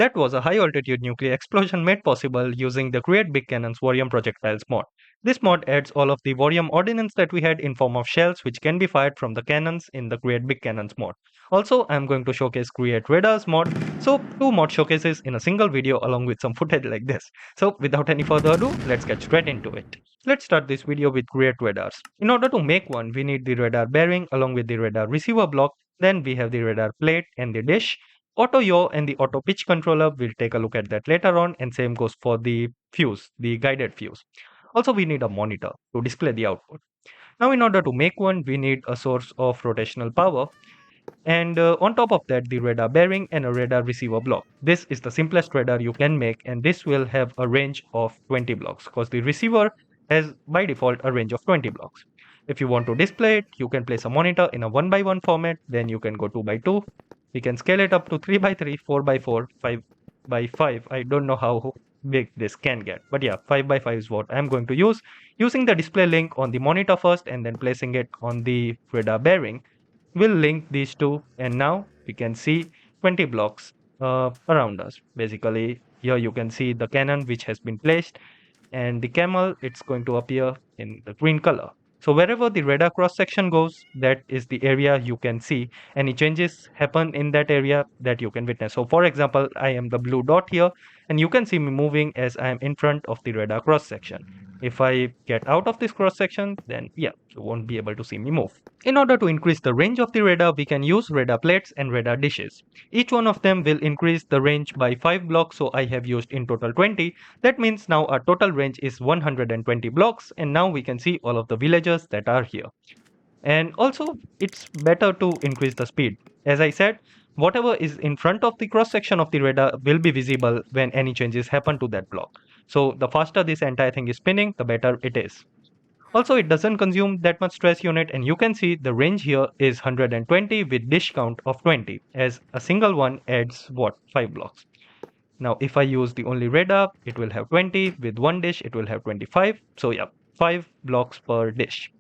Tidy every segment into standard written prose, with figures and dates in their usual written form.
That was a high-altitude nuclear explosion made possible using the Create Big Cannons Warium Projectiles mod. This mod adds all of the Warium Ordinance that we had in form of shells which can be fired from the cannons in the Create Big Cannons mod. Also, I'm going to showcase Create Radars mod, so 2 mod showcases in a single video along with some footage like this. So without any further ado, let's get straight into it. Let's start this video with Create Radars. In order to make one, we need the radar bearing along with the radar receiver block, then we have the radar plate and the dish. Auto yaw and the auto pitch controller, we'll take a look at that later on, and same goes for the fuse, the guided fuse. Also, we need a monitor to display the output. Now, in order to make one, we need a source of rotational power, and on top of that, the radar bearing and a radar receiver block. This is the simplest radar you can make, and this will have a range of 20 blocks because the receiver has by default a range of 20 blocks. If you want to display it, you can place a monitor in a 1x1 format, then you can go 2x2. We can scale it up to 3x3, 4x4, 5x5. I don't know how big this can get, but yeah, 5x5 is what I'm going to use. Using the display link on the monitor first and then placing it on the radar bearing, we'll link these two, and now we can see 20 blocks around us. Basically, here you can see the cannon which has been placed, and the camel, it's going to appear in the green color. So wherever the radar cross section goes, that is the area you can see. Any changes happen in that area that you can witness. So for example, I am the blue dot here, and you can see me moving as I am in front of the radar cross section. If I get out of this cross section, then yeah, you won't be able to see me move. In order to increase the range of the radar, we can use radar plates and radar dishes. Each one of them will increase the range by 5 blocks, so I have used in total 20. That means now our total range is 120 blocks, and now we can see all of the villagers that are here. And also, it's better to increase the speed. As I said, whatever is in front of the cross section of the radar will be visible when any changes happen to that block. So the faster this entire thing is spinning, the better it is. Also, it doesn't consume that much stress unit, and you can see the range here is 120 with dish count of 20, as a single one adds what, 5 blocks. Now if I use the only radar, it will have 20, with one dish it will have 25, so yeah, 5 blocks per dish.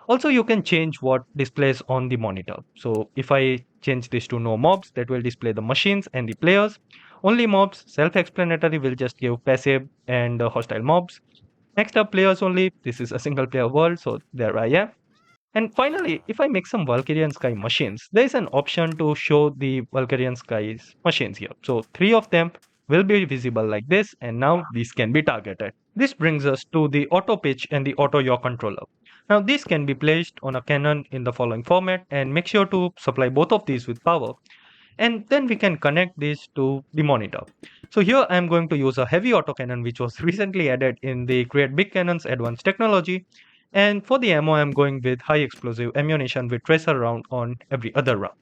Also, you can change what displays on the monitor. So if I change this to no mobs, that will display the machines and the players. Only mobs, self-explanatory, will just give passive and hostile mobs. Next up, players only. This is a single player world, so there I am. And finally, if I make some Valkyrian Sky machines, there is an option to show the Valkyrian Skies machines here. So 3 of them will be visible like this, and now these can be targeted. This brings us to the auto pitch and the auto yaw controller. Now these can be placed on a cannon in the following format, and make sure to supply both of these with power. And then we can connect this to the monitor. So here I am going to use a heavy autocannon which was recently added in the Create Big Cannons advanced technology. And for the ammo, I'm going with high explosive ammunition with tracer round on every other round.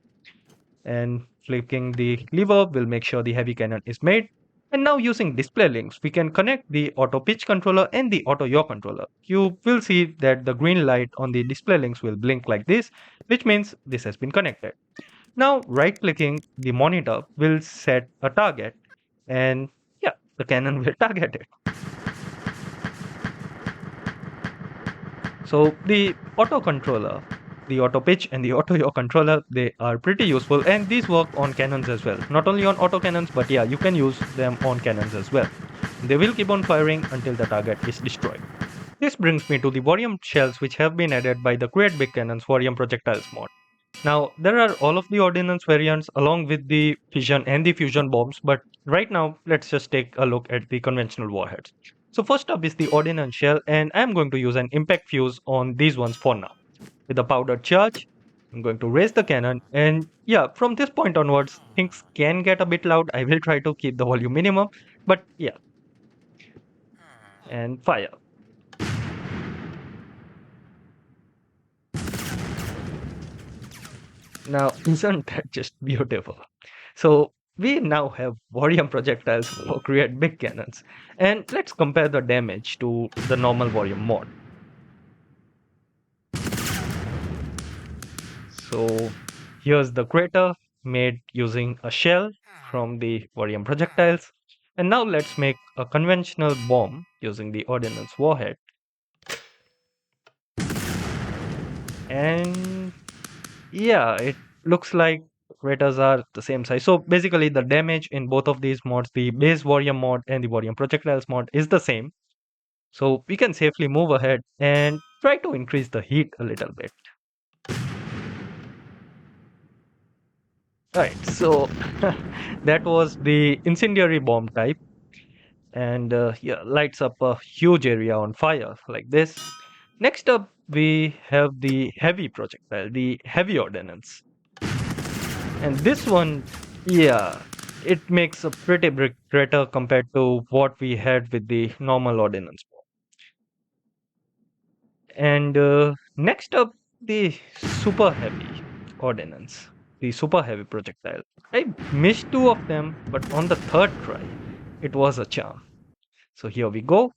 And flicking the lever will make sure the heavy cannon is made. And now using display links, we can connect the auto pitch controller and the auto yaw controller. You will see that the green light on the display links will blink like this, which means this has been connected. Now right clicking the monitor will set a target, and yeah, the cannon will target it. So the auto controller, the auto pitch and the auto yaw controller, they are pretty useful, and these work on cannons as well. Not only on auto cannons, but yeah, you can use them on cannons as well. They will keep on firing until the target is destroyed. This brings me to the Warium shells which have been added by the Create Big Cannons Warium Projectiles mod. Now, there are all of the Ordinance variants along with the Fission and the Fusion bombs, but right now, let's just take a look at the conventional warheads. So first up is the Ordinance Shell, and I'm going to use an impact fuse on these ones for now. With a powdered charge, I'm going to raise the cannon, and yeah, from this point onwards, things can get a bit loud. I will try to keep the volume minimum, but yeah. And fire. Now, isn't that just beautiful? So, we now have Warium projectiles for Create Big Cannons, and let's compare the damage to the normal Warium mod. So, here's the crater made using a shell from the Warium projectiles, and now let's make a conventional bomb using the Ordnance warhead. And yeah, it looks like craters are the same size. So basically the damage in both of these mods, the base Warium mod and the Warium Projectiles mod, is the same. So we can safely move ahead and try to increase the heat a little bit. Right, so that was the incendiary bomb type, and yeah, lights up a huge area on fire like this. Next up, we have the heavy projectile, the heavy ordnance. And this one, yeah, it makes a pretty big crater compared to what we had with the normal ordnance. And next up, the super heavy ordnance, the super heavy projectile. I missed two of them, but on the third try, it was a charm. So here we go.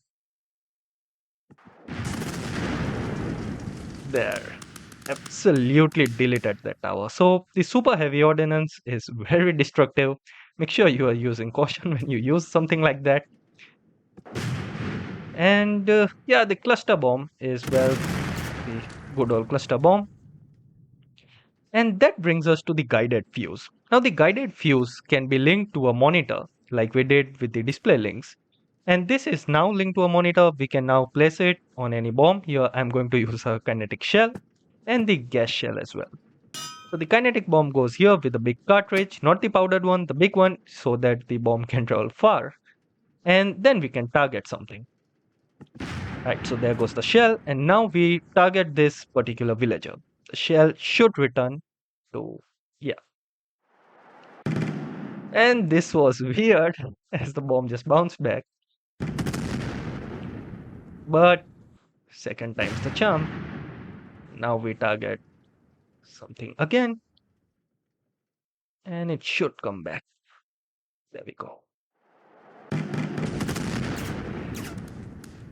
There. Absolutely deleted that tower. So the super heavy ordnance is very destructive. Make sure you are using caution when you use something like that. And yeah, the cluster bomb is, well, the good old cluster bomb. And that brings us to the guided fuse. Now the guided fuse can be linked to a monitor like we did with the display links. And this is now linked to a monitor. We can now place it on any bomb. Here I'm going to use a kinetic shell and the gas shell as well. So the kinetic bomb goes here with the big cartridge, not the powdered one, the big one, so that the bomb can travel far. And then we can target something. Right, so there goes the shell, and now we target this particular villager. The shell should return to, yeah. And this was weird, as the bomb just bounced back. But second time's the charm. Now we target something again, and it should come back. There we go.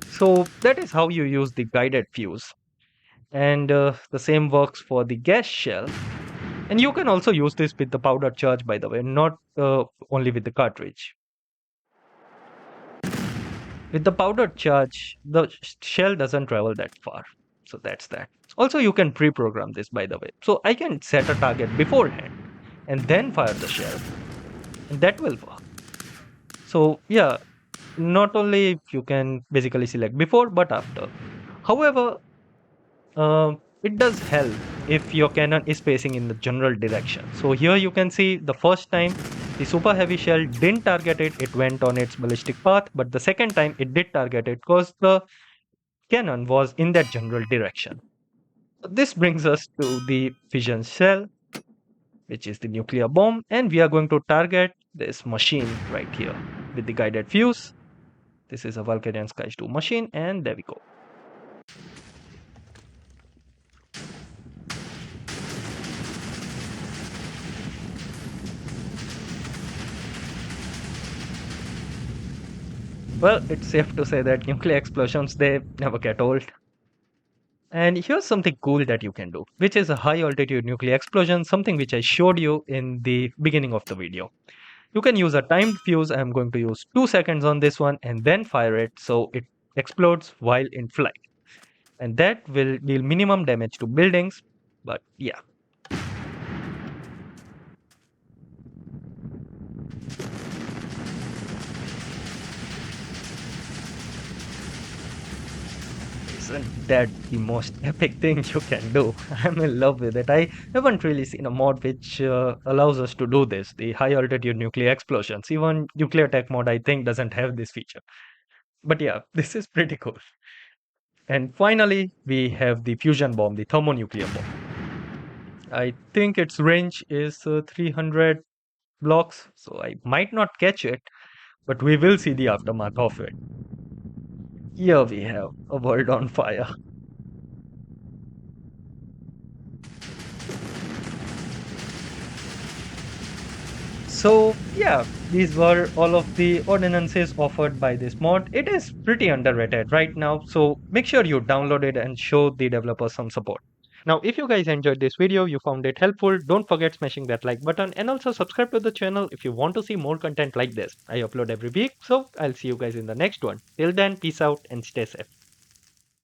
So that is how you use the guided fuse. And the same works for the gas shell. And you can also use this with the powdered charge, by the way, not only with the cartridge. With the powdered charge, the shell doesn't travel that far. So that's that. Also, you can pre-program this, by the way. So I can set a target beforehand and then fire the shell. And that will work. So yeah, not only you can basically select before, but after. However, it does help if your cannon is facing in the general direction. So here you can see the first time the super heavy shell didn't target it, it went on its ballistic path, but the second time it did target it because the cannon was in that general direction. This brings us to the fission shell, which is the nuclear bomb, and we are going to target this machine right here with the guided fuse. This is a Vulcanian Sky 2 machine, and there we go. Well, it's safe to say that nuclear explosions, they never get old. And here's something cool that you can do, which is a high altitude nuclear explosion, something which I showed you in the beginning of the video. You can use a timed fuse. I'm going to use 2 seconds on this one and then fire it so it explodes while in flight. And that will deal minimum damage to buildings, but yeah. Isn't that the most epic thing you can do? I'm in love with it. I haven't really seen a mod which allows us to do this, the high altitude nuclear explosions. Even Nuclear Tech mod, I think, doesn't have this feature. But yeah, this is pretty cool. And finally, we have the fusion bomb, the thermonuclear bomb. I think its range is 300 blocks, so I might not catch it, but we will see the aftermath of it. Here we have a world on fire. So yeah, these were all of the ordinances offered by this mod. It is pretty underrated right now, so make sure you download it and show the developers some support. Now, if you guys enjoyed this video, you found it helpful, don't forget smashing that like button and also subscribe to the channel if you want to see more content like this. I upload every week, so I'll see you guys in the next one. Till then, peace out and stay safe.